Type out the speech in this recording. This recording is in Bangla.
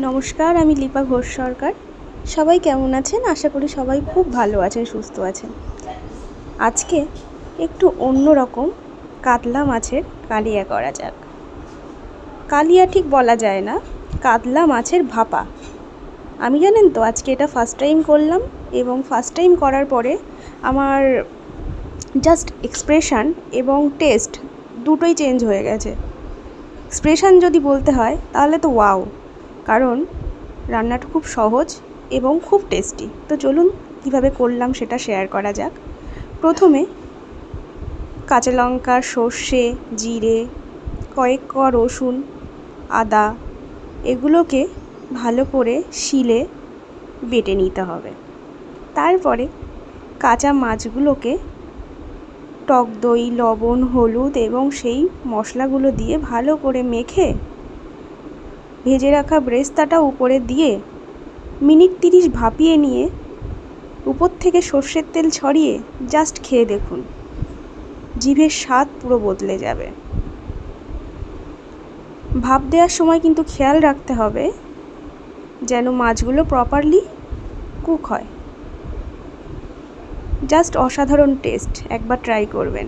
নমস্কার, আমি লিপা ঘোষ সরকার। সবাই কেমন আছেন? আশা করি সবাই খুব ভালো আছেন, সুস্থ আছেন। আজকে একটু অন্য রকম কাতলা মাছের কালিয়া করা যাক। কালিয়া ঠিক বলা যায় না, কাতলা মাছের ভাপা। আমি জানেন তো আজকে এটা ফার্স্ট টাইম করলাম, এবং ফার্স্ট টাইম করার পরে আমার জাস্ট এক্সপ্রেশান এবং টেস্ট দুটোই চেঞ্জ হয়ে গেছে। এক্সপ্রেশান যদি বলতে হয় তাহলে তো ওয়াও, কারণ রান্নাটা খুব সহজ এবং খুব টেস্টি। তো চলুন কীভাবে করলাম সেটা শেয়ার করা যাক। প্রথমে কাঁচা লঙ্কা, সর্ষে, জিরে, কয়েক কোয়া রসুন, আদা এগুলোকে ভালো করে শিলে বেটে নিতে হবে। তারপরে কাঁচা মাছগুলোকে টক দই, লবণ, হলুদ এবং সেই মশলাগুলো দিয়ে ভালো করে মেখে ভেজে রাখা ব্রেস্তাটা উপরে দিয়ে মিনিট 30 ভাপিয়ে নিয়ে উপর থেকে সর্ষের তেল ছড়িয়ে জাস্ট খেয়ে দেখুন, জিভের স্বাদ পুরো বদলে যাবে। ভাপ দেওয়ার সময় কিন্তু খেয়াল রাখতে হবে যেন মাছগুলো প্রপারলি কুক হয়। জাস্ট অসাধারণ টেস্ট, একবার ট্রাই করবেন।